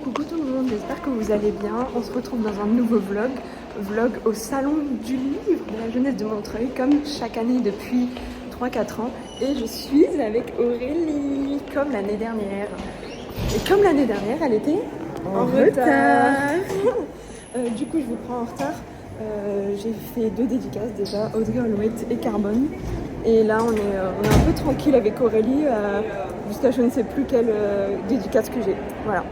Coucou tout le monde, j'espère que vous allez bien. On se retrouve dans un nouveau vlog au salon du livre de la jeunesse de Montreuil, comme chaque année depuis 3-4 ans. Et je suis avec Aurélie, comme l'année dernière. Et comme l'année dernière, elle était en retard. Du coup, je vous prends en retard. J'ai fait 2 dédicaces déjà, Audrey Holwett et Carbone. Et là, on est un peu tranquille avec Aurélie, jusqu'à je ne sais plus quelle dédicace que j'ai. Voilà.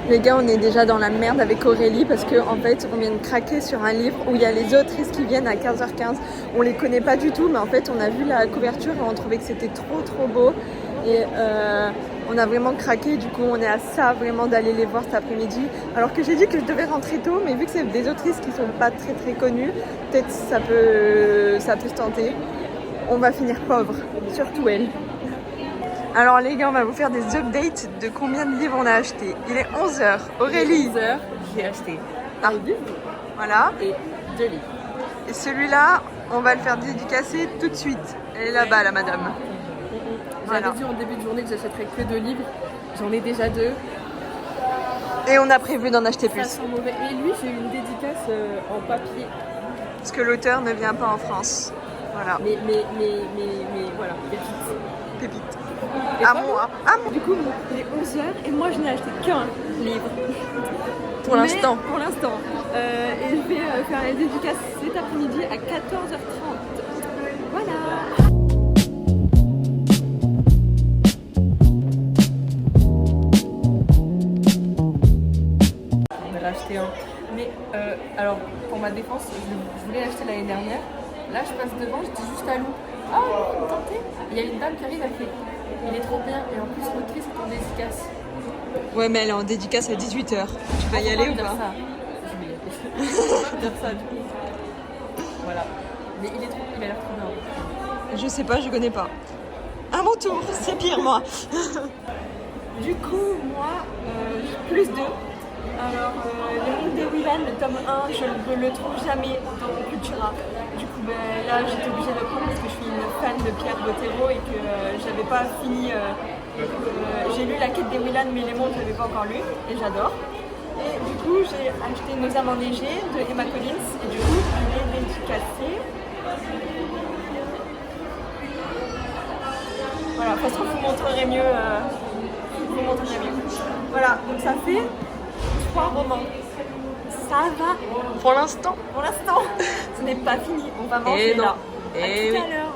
Les gars, on est déjà dans la merde avec Aurélie parce qu'en fait, on vient de craquer sur un livre où il y a les autrices qui viennent à 15h15. On les connaît pas du tout, mais en fait, on a vu la couverture et on trouvait que c'était trop beau. Et on a vraiment craqué. Du coup, on est à ça vraiment d'aller les voir cet après-midi. Alors que j'ai dit que je devais rentrer tôt, mais vu que c'est des autrices qui sont pas très connues, peut-être ça peut se tenter. On va finir pauvre, surtout elle. Alors les gars, on va vous faire des updates de combien de livres on a acheté. Il est 11h. Aurélie. 11h, j'ai acheté un livre Voilà. et 2 livres. Et celui-là, on va le faire dédicacer tout de suite. Elle est là-bas, la madame. Voilà. J'avais dit en début de journée que j'achèterais que 2 livres. J'en ai déjà 2. Et on a prévu d'en acheter Ça plus. sent mauvais. Et lui, j'ai eu une dédicace en papier. Parce que l'auteur ne vient pas en France. Voilà. Mais voilà, pépite. Pépite. Et À toi, moi. Du coup, il est 11h et moi, je n'ai acheté qu'un livre. Pour l'instant. Pour l'instant. Et je vais faire les dédicaces cet après-midi à 14h30. Voilà. On a acheté un. Mais alors, pour ma défense, je voulais l'acheter l'année dernière. Là, je passe devant, je dis juste à Lou. Ah, tentez. Il y a une dame qui arrive, elle fait. Il est trop bien. Et en plus, l'autrice est en dédicace. Ouais, mais elle est en dédicace à 18h. Tu vas y aller ou pas? Je vais y aller. Je peux pas dire ça, du coup. Voilà. Mais il a l'air trop bien. Je sais pas, je connais pas. À mon tour, c'est pire moi. Du coup, moi, plus 2. Alors, Le Monde des Willan, le tome 1, je ne le trouve jamais dans Cultura. Du coup, là, j'étais obligée de le prendre parce que je suis une fan de Pierre Bottero et que j'avais pas fini. J'ai lu La Quête des Willan, mais les mondes, je l'avais pas encore lu et j'adore. Et du coup, j'ai acheté Nos Amants Légers de Emma Collins et du coup, je l'ai dédicacé. Voilà, de toute façon, je vous montrerai mieux. Voilà, donc ça fait 3 romans. Ça va. Pour l'instant. Pour l'instant, ce n'est pas fini. On va manger non. là. À Eh tout oui. à l'heure.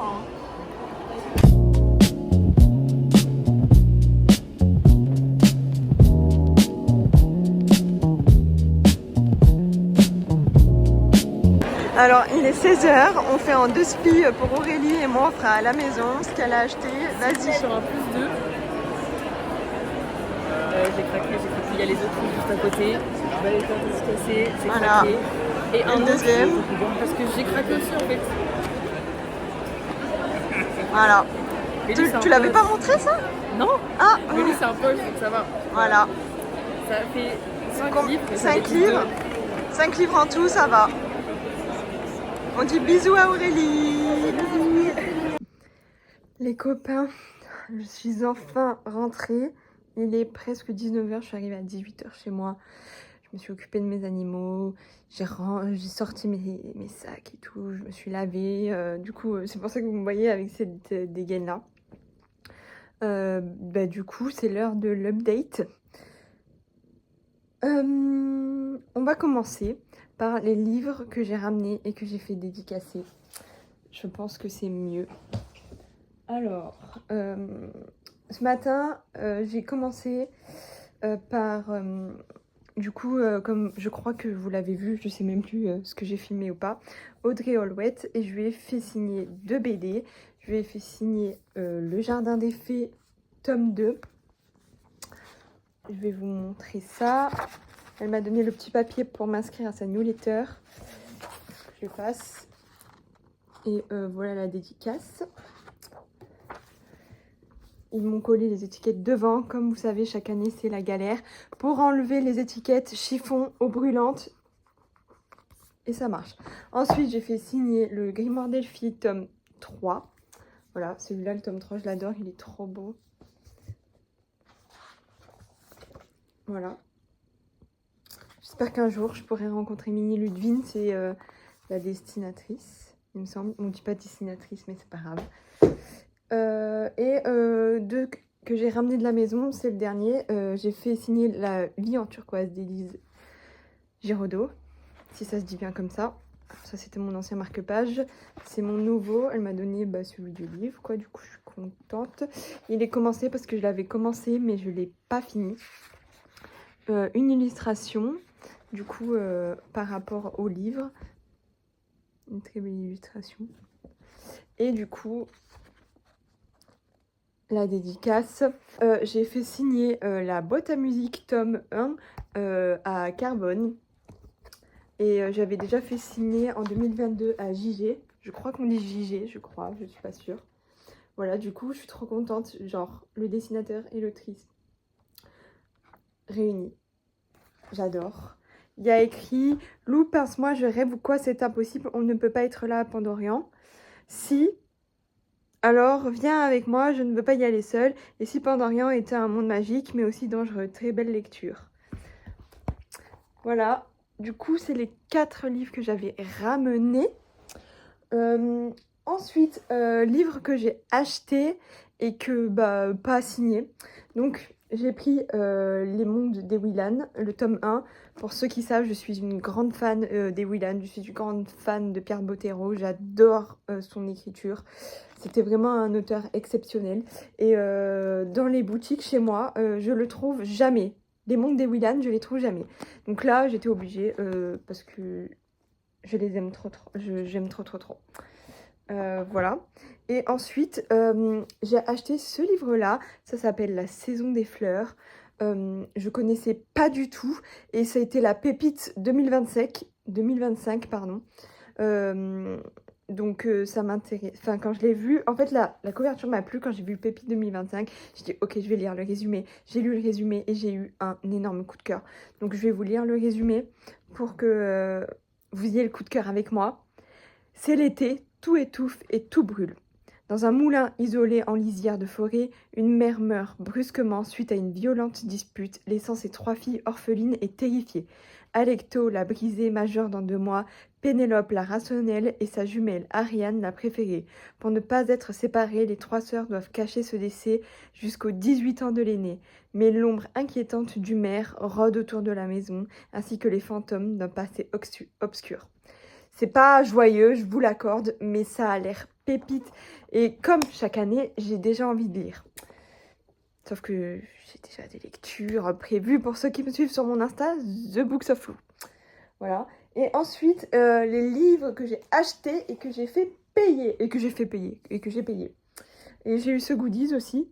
Alors, il est 16h, on fait en 2 spi pour Aurélie et moi, on fera à la maison ce qu'elle a acheté. Vas-y. Sur un plus 2. J'ai craqué. Il y a les autres juste à côté. Je vais aller faire dédicacer. J'ai Voilà. craqué. Et un Une autre, deuxième. parce que j'ai craqué aussi en fait. Voilà. Mais lui, c'est un Tu l'avais poche. pas montré ça? Non. Ah, Mais lui, c'est un poche, donc ça va. voilà. Ça fait 5 livres. 5 livres. 5 livres en tout, ça va. On dit bisous à Aurélie. Les copains, je suis enfin rentrée. Il est presque 19h, je suis arrivée à 18h chez moi. Je me suis occupée de mes animaux, j'ai sorti mes sacs et tout, je me suis lavée. Du coup, c'est pour ça que vous me voyez avec cette dégaine-là. Du coup, c'est l'heure de l'update. On va commencer par les livres que j'ai ramenés et que j'ai fait dédicacer. Je pense que c'est mieux. Alors, ce matin, j'ai commencé par... du coup, comme je crois que vous l'avez vu, je sais même plus ce que j'ai filmé ou pas, Audrey Holwett, et je lui ai fait signer 2 BD. Je lui ai fait signer Le Jardin des Fées, tome 2. Je vais vous montrer ça. Elle m'a donné le petit papier pour m'inscrire à sa newsletter. Je le passe. Et voilà la dédicace. Ils m'ont collé les étiquettes devant. Comme vous savez, chaque année, c'est la galère. Pour enlever les étiquettes chiffon eau brûlante. Et ça marche. Ensuite, j'ai fait signer le Grimoire d'Elfie, tome 3. Voilà, celui-là, le tome 3, je l'adore. Il est trop beau. Voilà. J'espère qu'un jour, je pourrai rencontrer Minnie Ludwig. C'est la destinatrice, il me semble. On ne dit pas destinatrice, mais c'est pas grave. Deux que j'ai ramené de la maison, c'est le dernier. J'ai fait signer La vie en turquoise d'Élise Giraudot, si ça se dit bien comme ça. Ça, c'était mon ancien marque-page. C'est mon nouveau. Elle m'a donné celui du livre, quoi. Du coup, je suis contente. Il est commencé parce que je l'avais commencé, mais je ne l'ai pas fini. Une illustration, du coup, par rapport au livre. Une très belle illustration. Et du coup, la dédicace. J'ai fait signer la boîte à musique tome 1 à Carbone. Et j'avais déjà fait signer en 2022 à JG. Je crois qu'on dit JG, je crois, je suis pas sûre. Voilà, du coup, je suis trop contente. Genre, le dessinateur et l'autrice réunis. J'adore. Il y a écrit « Lou, pince-moi, je rêve ou quoi, c'est impossible, on ne peut pas être là à Pandorian. Si, alors viens avec moi, je ne veux pas y aller seule. Et si Pandorian était un monde magique, mais aussi dangereux. Très belle lecture. » Voilà. Du coup, c'est les 4 livres que j'avais ramenés. Ensuite, livres que j'ai achetés et que pas signés. Donc, j'ai pris Les Mondes des Willan, le tome 1. Pour ceux qui savent, je suis une grande fan des Willan. Je suis une grande fan de Pierre Bottero. J'adore son écriture. C'était vraiment un auteur exceptionnel. Et dans les boutiques chez moi, je le trouve jamais. Les Mondes des Willan, je les trouve jamais. Donc là, j'étais obligée parce que je les aime trop. J'aime trop. Voilà. Et ensuite, j'ai acheté ce livre-là. Ça s'appelle La Saison des Fleurs. Je connaissais pas du tout. Et ça a été la pépite 2025, pardon. Donc ça m'intéresse. Enfin, quand je l'ai vu, en fait, la couverture m'a plu. Quand j'ai vu Pépite 2025, j'ai dit ok, je vais lire le résumé. J'ai lu le résumé et j'ai eu un énorme coup de cœur. Donc je vais vous lire le résumé pour que vous ayez le coup de cœur avec moi. C'est l'été, tout étouffe et tout brûle. Dans un moulin isolé en lisière de forêt, une mère meurt brusquement suite à une violente dispute, laissant ses 3 filles orphelines et terrifiées. Alecto, la brisée, majeure dans 2 mois, Pénélope, la rationnelle, et sa jumelle, Ariane, la préférée. Pour ne pas être séparées, les 3 sœurs doivent cacher ce décès jusqu'aux 18 ans de l'aînée. Mais l'ombre inquiétante du maire rôde autour de la maison, ainsi que les fantômes d'un passé obscur. C'est pas joyeux, je vous l'accorde, mais ça a l'air pépite. Et comme chaque année, j'ai déjà envie de lire. Sauf que j'ai déjà des lectures prévues pour ceux qui me suivent sur mon Insta, The Books of Lou. Voilà. Et ensuite, les livres que j'ai achetés et que j'ai fait payer. Et j'ai eu ce goodies aussi.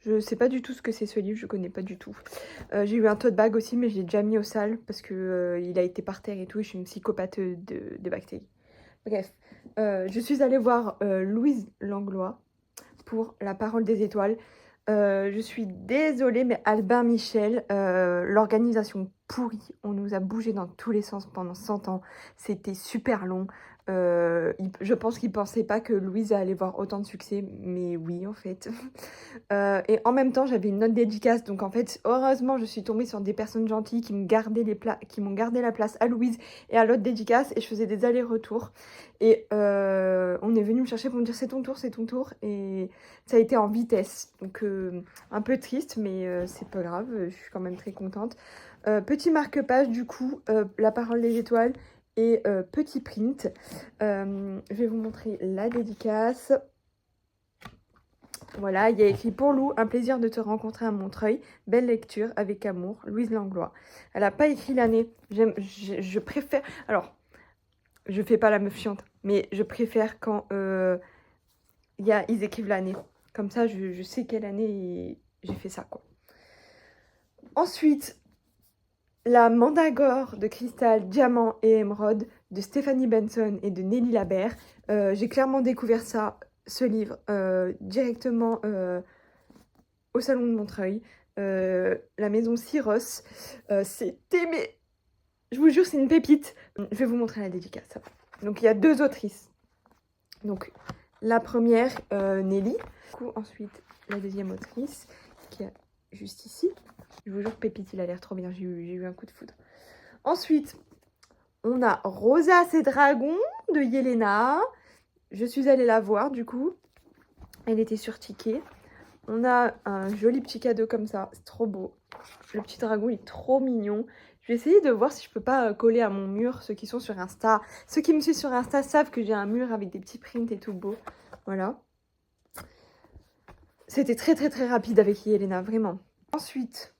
Je sais pas du tout ce que c'est ce livre, je connais pas du tout. J'ai eu un tote bag aussi, mais je l'ai déjà mis au sale parce que il a été par terre et tout. Et je suis une psychopathe de bactéries. Bref, je suis allée voir Louise Langlois pour La Parole des Étoiles. Je suis désolée, mais Albin Michel, l'organisation pourrie. On nous a bougé dans tous les sens pendant 100 ans. C'était super long. Je pense qu'il ne pensait pas que Louise allait voir autant de succès, mais oui en fait. Et en même temps, j'avais une note dédicace, donc en fait, heureusement, je suis tombée sur des personnes gentilles qui m'ont gardé la place à Louise et à l'autre dédicace, et je faisais des allers-retours. Et on est venu me chercher pour me dire c'est ton tour, et ça a été en vitesse, donc un peu triste, mais c'est pas grave, je suis quand même très contente. Petit marque-page du coup, La Parole des Étoiles. Et petit print, je vais vous montrer la dédicace. Voilà, il y a écrit pour Lou, un plaisir de te rencontrer à Montreuil. Belle lecture, avec amour, Louise Langlois. Elle n'a pas écrit l'année. Je préfère. Alors, je fais pas la meuf chiante, mais je préfère quand ils écrivent l'année. Comme ça, je sais quelle année j'ai fait ça, quoi. Ensuite, La Mandragore de cristal, diamant et émeraude de Stéphanie Benson et de Nelly Labert. J'ai clairement découvert ce livre, directement au Salon de Montreuil. La maison Syros. C'était, mais je vous jure, c'est une pépite. Je vais vous montrer la dédicace. Donc il y a 2 autrices. Donc la première, Nelly. Ensuite, la deuxième autrice, qui est juste ici. Je vous jure, pépite, il a l'air trop bien. J'ai eu un coup de foudre. Ensuite, on a Rosa et Dragons de Yelena. Je suis allée la voir, du coup. Elle était sur Ticket. On a un joli petit cadeau comme ça. C'est trop beau. Le petit dragon, il est trop mignon. Je vais essayer de voir si je peux pas coller à mon mur ceux qui sont sur Insta. Ceux qui me suivent sur Insta savent que j'ai un mur avec des petits prints et tout beau. Voilà. C'était très très très rapide avec Yelena, vraiment. Ensuite,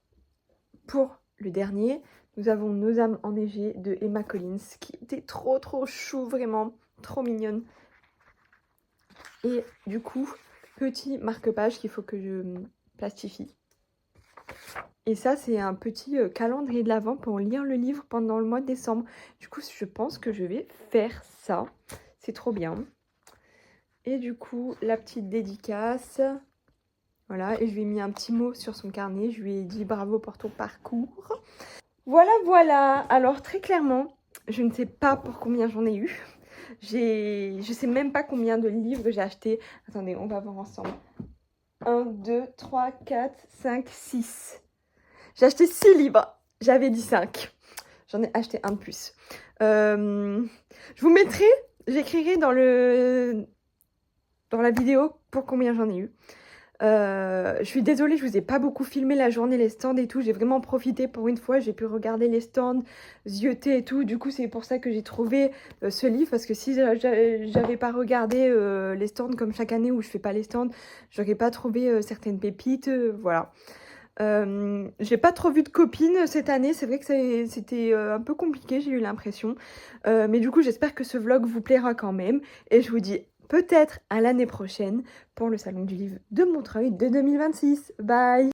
pour le dernier, nous avons Nos âmes enneigées de Emma Collins, qui était trop trop chou, vraiment trop mignonne. Et du coup, petit marque-page qu'il faut que je plastifie. Et ça, c'est un petit calendrier de l'Avent pour lire le livre pendant le mois de décembre. Du coup, je pense que je vais faire ça. C'est trop bien. Et du coup, la petite dédicace. Voilà, et je lui ai mis un petit mot sur son carnet. Je lui ai dit bravo pour ton parcours. Voilà, voilà. Alors, très clairement, je ne sais pas pour combien j'en ai eu. Je sais même pas combien de livres j'ai acheté. Attendez, on va voir ensemble. 1, 2, 3, 4, 5, 6. J'ai acheté 6 livres. J'avais dit 5. J'en ai acheté un de plus. Je vous mettrai, j'écrirai dans la vidéo pour combien j'en ai eu. Je suis désolée, je vous ai pas beaucoup filmé la journée, les stands et tout. J'ai vraiment profité pour une fois. J'ai pu regarder les stands, zioter et tout. Du coup, c'est pour ça que j'ai trouvé ce livre. Parce que si j'avais pas regardé les stands comme chaque année où je fais pas les stands, j'aurais pas trouvé certaines pépites. Voilà. J'ai pas trop vu de copines cette année. C'est vrai que c'était un peu compliqué, j'ai eu l'impression. Mais du coup, j'espère que ce vlog vous plaira quand même. Et je vous dis peut-être à l'année prochaine pour le Salon du Livre de Montreuil de 2026. Bye!